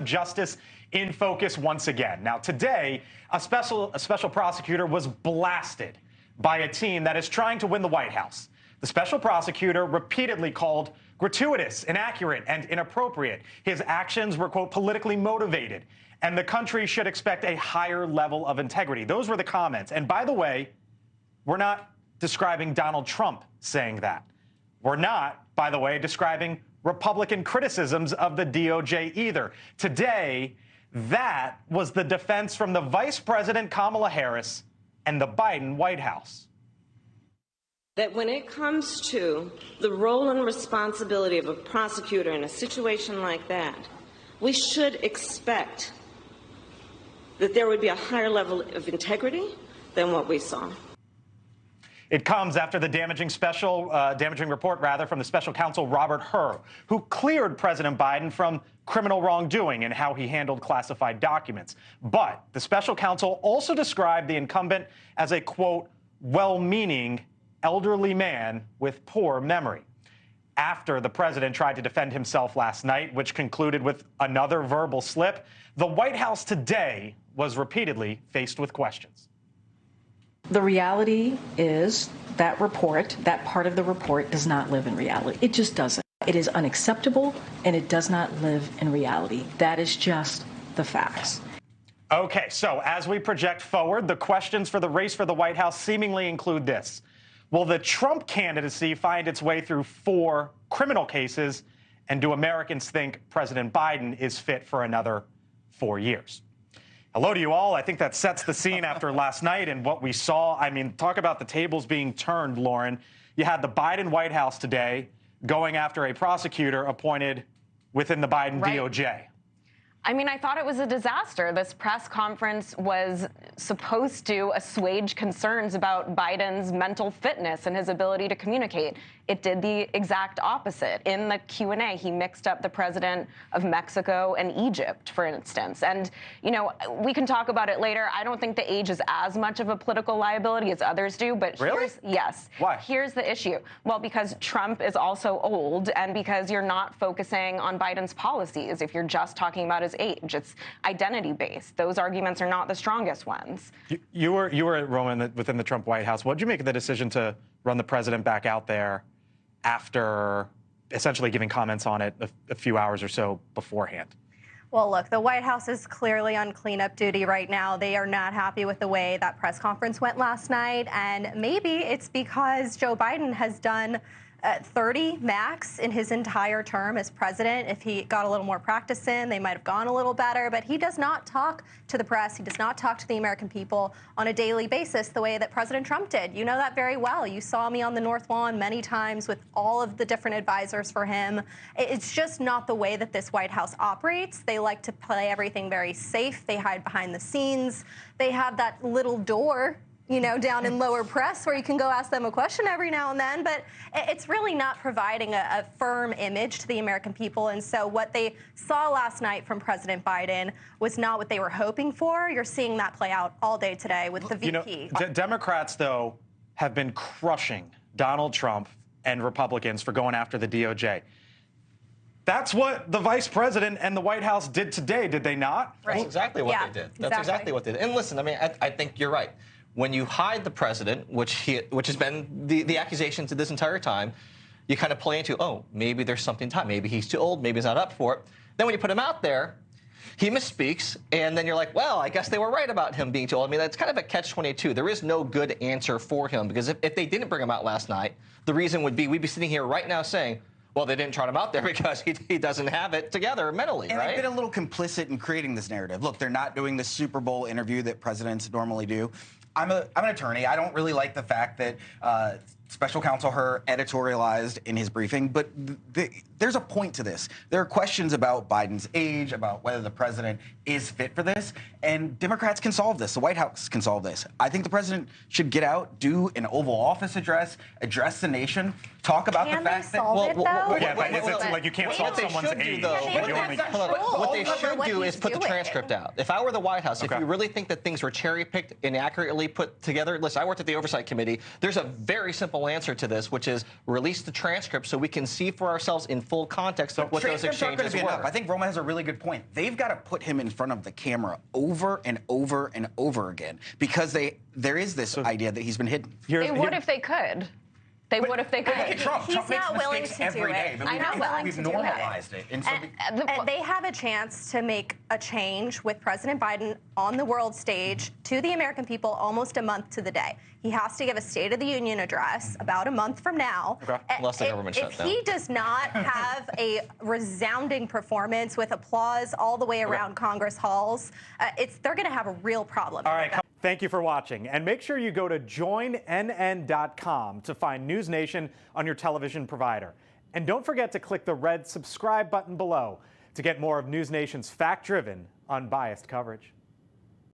Justice in focus once again. Now, today, a special prosecutor was blasted by a team that is trying to win the White House. The special prosecutor repeatedly called gratuitous, inaccurate, and inappropriate. His actions were, quote, politically motivated, and the country should expect a higher level of integrity. Those were the comments. And by the way, we're not describing Donald Trump saying that. We're not, by the way, describing Republican criticisms of the DOJ either. Today, that was the defense from the Vice President Kamala Harris and the Biden White House. That when it comes to the role and responsibility of a prosecutor in a situation like that, we should expect that there would be a higher level of integrity than what we saw. It comes after the damaging report from the special counsel Robert Hur, who cleared President Biden from criminal wrongdoing and how he handled classified documents. But the special counsel also described the incumbent as a, quote, well-meaning elderly man with poor memory. After the president tried to defend himself last night, which concluded with another verbal slip, the White House today was repeatedly faced with questions. The reality is that report, that part of the report, does not live in reality. It just doesn't. It is unacceptable, and it does not live in reality. That is just the facts. Okay, so as we project forward, the questions for the race for the White House seemingly include this. Will the Trump candidacy find its way through 4 criminal cases? And do Americans think President Biden is fit for another 4 years? Hello to you all. I think that sets the scene after last night and what we saw. I mean, talk about the tables being turned, Lauren. You had the Biden White House today going after a prosecutor appointed within the Biden DOJ. I mean, I thought it was a disaster. This press conference was supposed to assuage concerns about Biden's mental fitness and his ability to communicate. It did the exact opposite. In the Q&A, he mixed up the president of Mexico and Egypt, for instance. And, you know, we can talk about it later. I don't think the age is as much of a political liability as others do. But yes. Why? Here's the issue. Well, because Trump is also old and because you're not focusing on Biden's policies. If you're just talking about his age, it's identity-based. Those arguments are not the strongest ones. You were at Roman within the Trump White House. What did you make of the decision to run the president back out there after essentially giving comments on it a few hours or so beforehand? Well, look, the White House is clearly on cleanup duty right now. They are not happy with the way that press conference went last night. And maybe it's because Joe Biden has done 30 max in his entire term as president. If he got a little more practice in, they might have gone a little better. But he does not talk to the press. He does not talk to the American people on a daily basis the way that President Trump did. You know that very well. You saw me on the North Lawn many times with all of the different advisors for him. It's just not the way that this White House operates. They like to play everything very safe. They hide behind the scenes. They have that little door, you know, down in lower press where you can go ask them a question every now and then. But it's really not providing a firm image to the American people. And so what they saw last night from President Biden was not what they were hoping for. You're seeing that play out all day today with the VP. You know, Democrats, though, have been crushing Donald Trump and Republicans for going after the DOJ. That's what the vice president and the White House did today, did they not? Right. That's exactly what they did. That's exactly what they did. And listen, I mean, I think you're right. When you hide the president, which has been the accusation to this entire time, you kind of play into, oh, maybe there's something time. Maybe he's too old. Maybe he's not up for it. Then when you put him out there, he misspeaks, and then you're like, well, I guess they were right about him being too old. I mean, that's kind of a catch-22. There is no good answer for him, because if they didn't bring him out last night, the reason would be we'd be sitting here right now saying, well, they didn't trot him out there because he doesn't have it together mentally, and right? They've been a little complicit in creating this narrative. Look, they're not doing the Super Bowl interview that presidents normally do. I'm an attorney. I don't really like the fact that Special Counsel Hur editorialized in his briefing, but there's a point to this. There are questions about Biden's age, about whether the president is fit for this, and Democrats can solve this. The White House can solve this. I think the president should get out, do an Oval Office address the nation, talk about Can the they fact that solve it, though? Yeah, but is it like you can't solve someone's age? But you only- What they should what do is he's put the doing. transcript out. If I were the White House, if you really think that things were cherry-picked, inaccurately put together, listen, I worked at the Oversight Committee. There's a very simple answer to this, which is release the transcript so we can see for ourselves in full context what those Transcripts aren't exchanges gonna be enough. were. I think Roma has a really good point. They've got to put him in front of the camera over and over and over again because there is this idea that he's been hidden. They would if they could. They would if they could. Trump He's makes not willing mistakes to do every day, it. but I'm not willing we've to do it. normalized it. And so And they have a chance to make a change with President Biden on the world stage to the American people almost a month to the day. He has to give a State of the Union address about a month from now. Unless the government If shut down. he does not have a resounding performance with applause all the way around Congress halls, they're going to have a real problem. All right. Thank you for watching. And make sure you go to joinnn.com to find NewsNation on your television provider. And don't forget to click the red subscribe button below to get more of NewsNation's fact-driven, unbiased coverage.